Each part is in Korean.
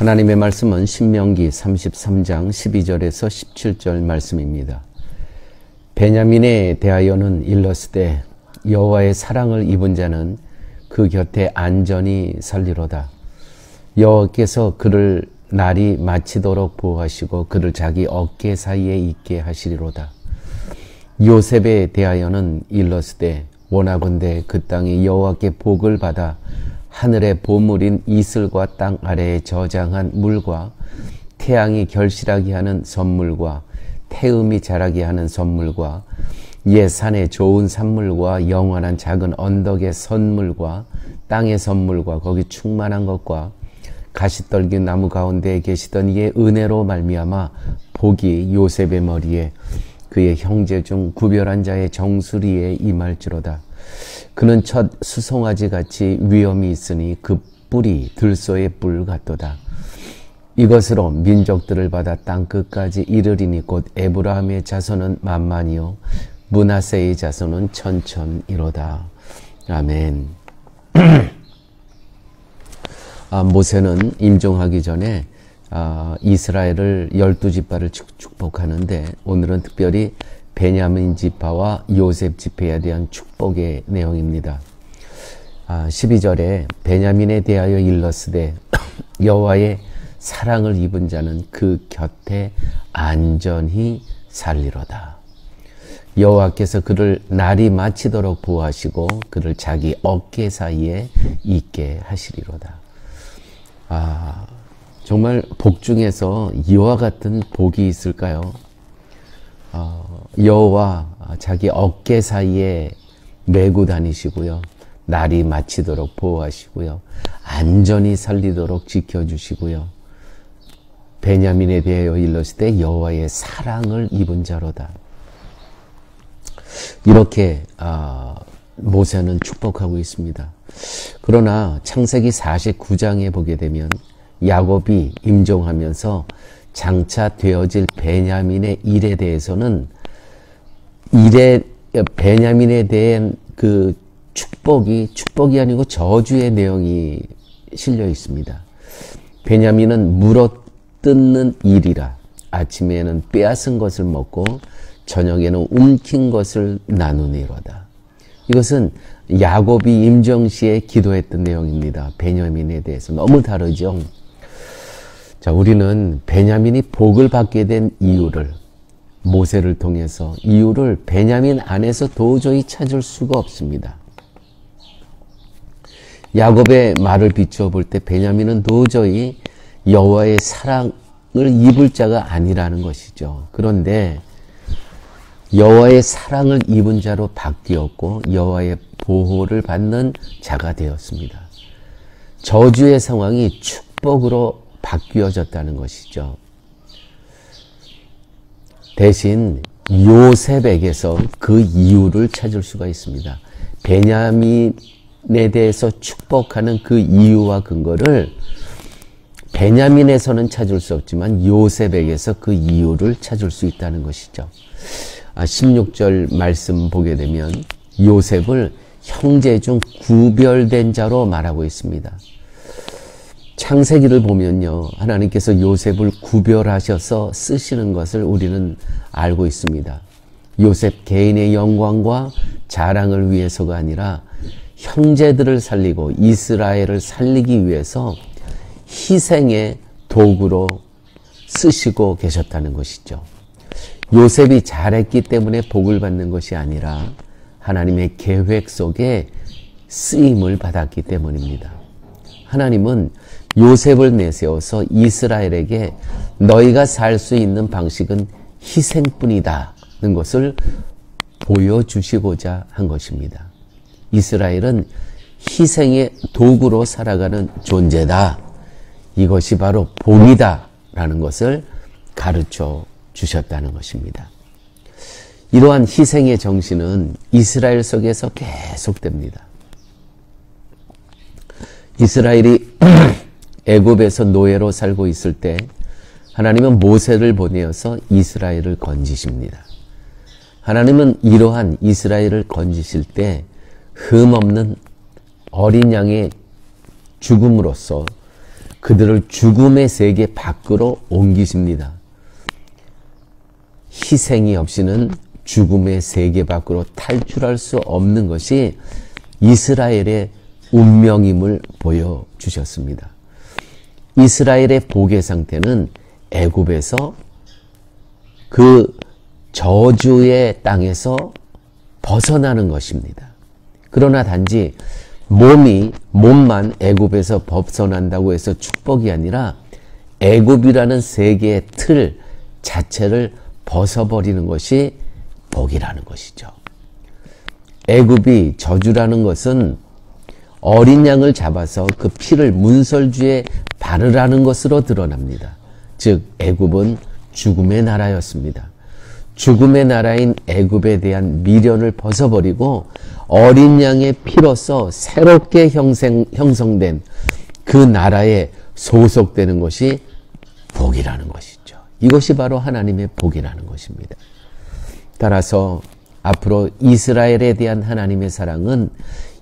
하나님의 말씀은 신명기 33장 12절에서 17절 말씀입니다. 베냐민에 대하여는 일렀으되 여호와의 사랑을 입은 자는 그 곁에 안전히 살리로다. 여호와께서 그를 날이 마치도록 보호하시고 그를 자기 어깨 사이에 있게 하시리로다. 요셉에 대하여는 일렀으되 원하건대 그 땅이 여호와께 복을 받아 하늘의 보물인 이슬과 땅 아래에 저장한 물과 태양이 결실하게 하는 선물과 태음이 자라게 하는 선물과 예산의 좋은 산물과 영원한 작은 언덕의 선물과 땅의 선물과 거기 충만한 것과 가시떨기 나무 가운데에 계시던 이의 은혜로 말미암아 복이 요셉의 머리에 그의 형제 중 구별한 자의 정수리에 임할지로다. 그는 첫 수송아지 같이 위엄이 있으니 그 뿔이 들소의 뿔 같도다. 이것으로 민족들을 받아 땅 끝까지 이르리니 곧 에브라함의 자손은 만만이요 므낫세의 자손은 천천이로다. 아멘. 모세는 임종하기 전에 이스라엘을 12지파를 축복하는데 오늘은 특별히 베냐민 지파와 요셉 지파에 대한 축복의 내용입니다. 12절에 베냐민에 대하여 일렀으되 여호와의 사랑을 입은 자는 그 곁에 안전히 살리로다. 여호와께서 그를 날이 마치도록 보호하시고 그를 자기 어깨 사이에 있게 하시리로다. 정말 복 중에서 이와 같은 복이 있을까요? 여호와 자기 어깨 사이에 메고 다니시고요. 날이 마치도록 보호하시고요. 안전히 살리도록 지켜주시고요. 베냐민에 대하여 일렀을 여호와의 사랑을 입은 자로다. 이렇게 모세는 축복하고 있습니다. 그러나 창세기 49장에 보게 되면 야곱이 임종하면서 장차 되어질 베냐민의 일에 대해서는 베냐민에 대한 그 축복이 아니고 저주의 내용이 실려 있습니다. 베냐민은 물어뜯는 일이라 아침에는 빼앗은 것을 먹고 저녁에는 움킨 것을 나누니로다. 이것은 야곱이 임종시에 기도했던 내용입니다. 베냐민에 대해서 너무 다르죠. 자, 우리는 베냐민이 복을 받게 된 이유를 모세를 통해서 이유를 베냐민 안에서 도저히 찾을 수가 없습니다. 야곱의 말을 비추어 볼 때 베냐민은 도저히 여호와의 사랑을 입을 자가 아니라는 것이죠. 그런데 여호와의 사랑을 입은 자로 바뀌었고 여호와의 보호를 받는 자가 되었습니다. 저주의 상황이 축복으로 바뀌어졌다는 것이죠. 대신 요셉에게서 그 이유를 찾을 수가 있습니다. 베냐민에 대해서 축복하는 그 이유와 근거를 베냐민에서는 찾을 수 없지만 요셉에게서 그 이유를 찾을 수 있다는 것이죠. 16절 말씀 보게 되면 요셉을 형제 중 구별된 자로 말하고 있습니다. 창세기를 보면요, 하나님께서 요셉을 구별하셔서 쓰시는 것을 우리는 알고 있습니다. 요셉 개인의 영광과 자랑을 위해서가 아니라 형제들을 살리고 이스라엘을 살리기 위해서 희생의 도구로 쓰시고 계셨다는 것이죠. 요셉이 잘했기 때문에 복을 받는 것이 아니라 하나님의 계획 속에 쓰임을 받았기 때문입니다. 하나님은 요셉을 내세워서 이스라엘에게 너희가 살 수 있는 방식은 희생뿐이다는 것을 보여주시고자 한 것입니다. 이스라엘은 희생의 도구로 살아가는 존재다. 이것이 바로 복이다 라는 것을 가르쳐 주셨다는 것입니다. 이러한 희생의 정신은 이스라엘 속에서 계속됩니다. 이스라엘이 애굽에서 노예로 살고 있을 때 하나님은 모세를 보내어서 이스라엘을 건지십니다. 하나님은 이러한 이스라엘을 건지실 때 흠없는 어린 양의 죽음으로써 그들을 죽음의 세계 밖으로 옮기십니다. 희생이 없이는 죽음의 세계 밖으로 탈출할 수 없는 것이 이스라엘의 운명임을 보여주셨습니다. 이스라엘의 복의 상태는 애굽에서 그 저주의 땅에서 벗어나는 것입니다. 그러나 단지 몸만 애굽에서 벗어난다고 해서 축복이 아니라 애굽이라는 세계의 틀 자체를 벗어버리는 것이 복이라는 것이죠. 애굽이 저주라는 것은 어린 양을 잡아서 그 피를 문설주에 바르라는 것으로 드러납니다. 즉 애굽은 죽음의 나라였습니다. 죽음의 나라인 애굽에 대한 미련을 벗어버리고 어린 양의 피로서 새롭게 형성된 그 나라에 소속되는 것이 복이라는 것이죠. 이것이 바로 하나님의 복이라는 것입니다. 따라서 앞으로 이스라엘에 대한 하나님의 사랑은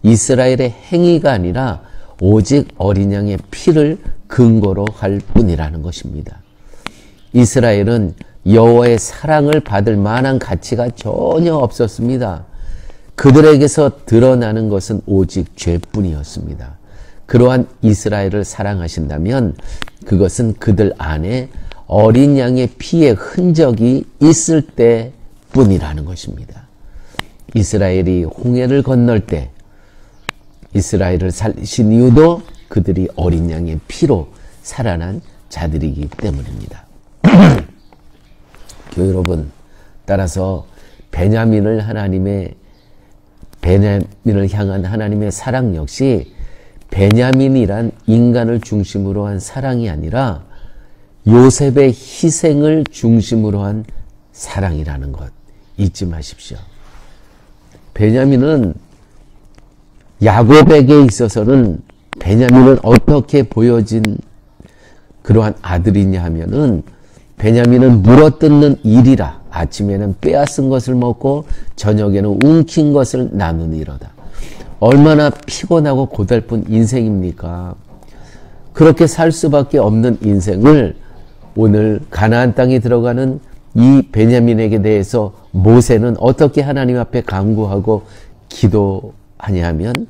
이스라엘의 행위가 아니라 오직 어린 양의 피를 근거로 할 뿐이라는 것입니다. 이스라엘은 여호와의 사랑을 받을 만한 가치가 전혀 없었습니다. 그들에게서 드러나는 것은 오직 죄뿐이었습니다. 그러한 이스라엘을 사랑하신다면 그것은 그들 안에 어린 양의 피의 흔적이 있을 때뿐이라는 것입니다. 이스라엘이 홍해를 건널 때 이스라엘을 살리신 이유도 그들이 어린 양의 피로 살아난 자들이기 때문입니다. 교회 여러분, 따라서 베냐민을 향한 하나님의 사랑 역시 베냐민이란 인간을 중심으로 한 사랑이 아니라 요셉의 희생을 중심으로 한 사랑이라는 것 잊지 마십시오. 베냐민은 야곱에게 있어서는 베냐민은 어떻게 보여진 그러한 아들이냐 하면은 베냐민은 물어뜯는 일이라 아침에는 빼앗은 것을 먹고 저녁에는 움킨 것을 나누니로다. 얼마나 피곤하고 고달픈 인생입니까? 그렇게 살 수밖에 없는 인생을 오늘 가나안 땅에 들어가는 이 베냐민에게 대해서 모세는 어떻게 하나님 앞에 간구하고 기도하냐 하면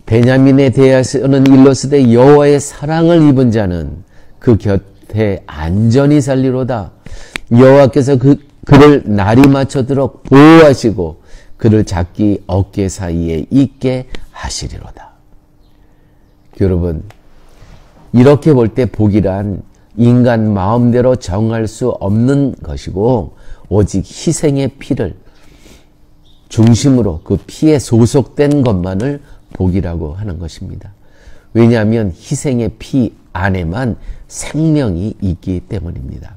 베냐민에 대해서는 일러스되 여호와의 사랑을 입은 자는 그 곁에 안전히 살리로다. 여호와께서 그를 날이 맞춰도록 보호하시고 그를 잡기 어깨 사이에 있게 하시리로다. 여러분, 이렇게 볼 때 복이란 인간 마음대로 정할 수 없는 것이고 오직 희생의 피를 중심으로 그 피에 소속된 것만을 복이라고 하는 것입니다. 왜냐하면 희생의 피 안에만 생명이 있기 때문입니다.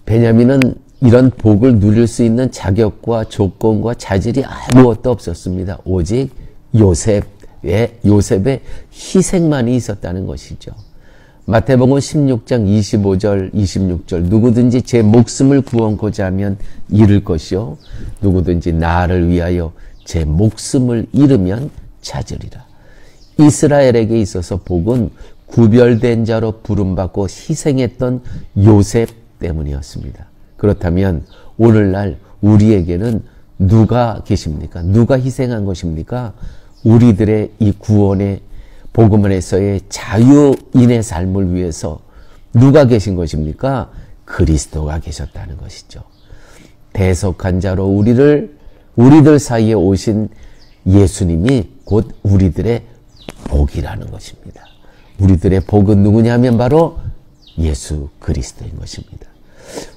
베냐민은 이런 복을 누릴 수 있는 자격과 조건과 자질이 아무것도 없었습니다. 오직 요셉의 희생만이 있었다는 것이죠. 마태복음 16장 25절 26절 누구든지 제 목숨을 구원고자 하면 잃을 것이요 누구든지 나를 위하여 제 목숨을 잃으면 찾으리라. 이스라엘에게 있어서 복은 구별된 자로 부름받고 희생했던 요셉 때문이었습니다. 그렇다면 오늘날 우리에게는 누가 계십니까? 누가 희생한 것입니까? 우리들의 이 구원의 복음 안에서의 자유인의 삶을 위해서 누가 계신 것입니까? 그리스도가 계셨다는 것이죠. 대속한 자로 우리들 사이에 오신 예수님이 곧 우리들의 복이라는 것입니다. 우리들의 복은 누구냐 하면 바로 예수 그리스도인 것입니다.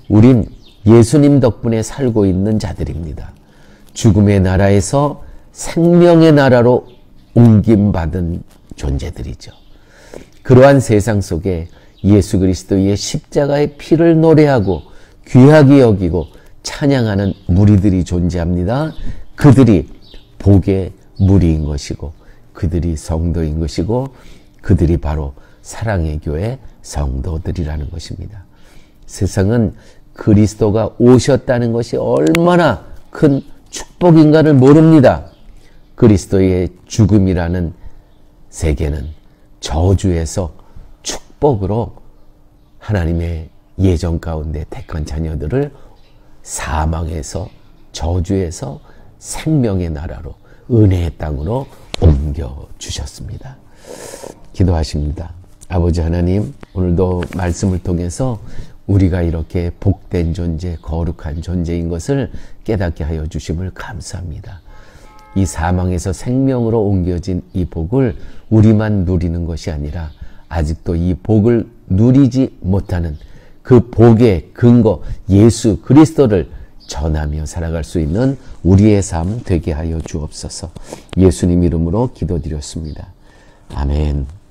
우린 예수님 덕분에 살고 있는 자들입니다. 죽음의 나라에서 생명의 나라로 옮김받은 존재들이죠. 그러한 세상 속에 예수 그리스도의 십자가의 피를 노래하고 귀하게 여기고 찬양하는 무리들이 존재합니다. 그들이 복의 무리인 것이고 그들이 성도인 것이고 그들이 바로 사랑의 교회 성도들이라는 것입니다. 세상은 그리스도가 오셨다는 것이 얼마나 큰 축복인가를 모릅니다. 그리스도의 죽음이라는 세계는 저주에서 축복으로 하나님의 예정 가운데 택한 자녀들을 사망에서 저주에서 생명의 나라로 은혜의 땅으로 옮겨주셨습니다. 기도하십니다. 아버지 하나님, 오늘도 말씀을 통해서 우리가 이렇게 복된 존재, 거룩한 존재인 것을 깨닫게 하여 주심을 감사합니다. 이 사망에서 생명으로 옮겨진 이 복을 우리만 누리는 것이 아니라 아직도 이 복을 누리지 못하는 그 복의 근거 예수 그리스도를 전하며 살아갈 수 있는 우리의 삶 되게 하여 주옵소서. 예수님 이름으로 기도드렸습니다. 아멘.